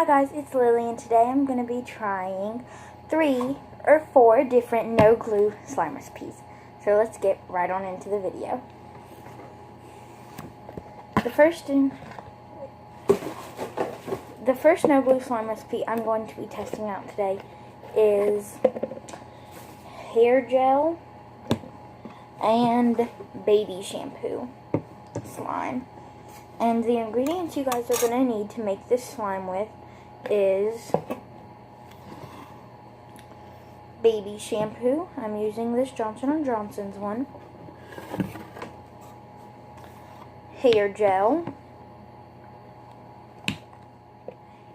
Hi guys, it's Lily, and today I'm going to be trying 3 or 4 different no glue slime recipes. So let's get right on into the video. The first no glue slime recipe I'm going to be testing out today is hair gel and baby shampoo slime. And the ingredients you guys are going to need to make this slime with is baby shampoo. I'm using this Johnson & Johnson's one. Hair gel.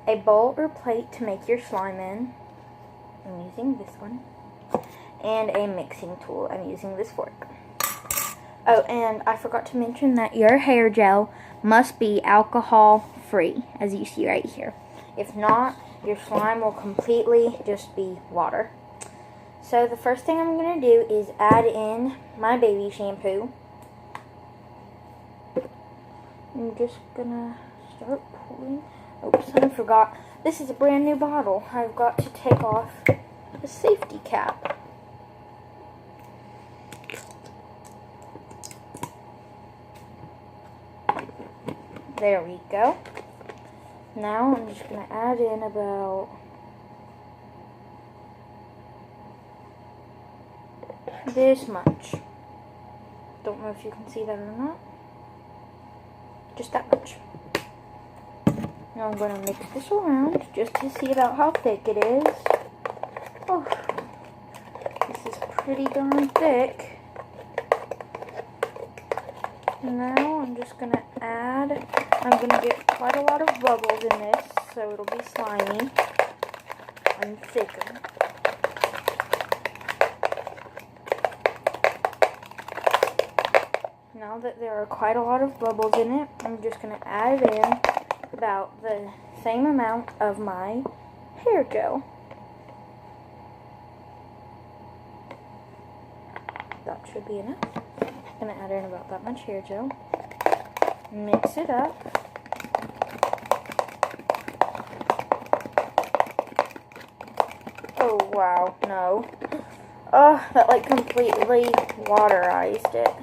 A bowl or plate to make your slime in. I'm using this one. And a mixing tool. I'm using this fork. Oh, and I forgot to mention that your hair gel must be alcohol free, as you see right here. If not, your slime will completely just be water. So the first thing I'm going to do is add in my baby shampoo. I'm just going to start pouring. Oops, I forgot. This is a brand new bottle. I've got to take off the safety cap. There we go. Now I'm just going to add in about this much. Don't know if you can see that or not. Just that much. Now I'm going to mix this around just to see about how thick it is. Oh, this is pretty darn thick. Now I'm just going to add, I'm going to get quite a lot of bubbles in this, so it'll be slimy and thicker. Now that there are quite a lot of bubbles in it, I'm just going to add in about the same amount of my hair gel. That should be enough. I'm going to add in about that much hair gel. Mix it up. Oh wow, no. Oh, that like completely waterized it.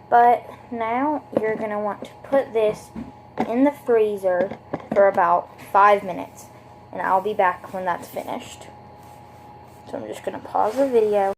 But now you're going to want to put this in the freezer for about 5 minutes. And I'll be back when that's finished. So I'm just going to pause the video.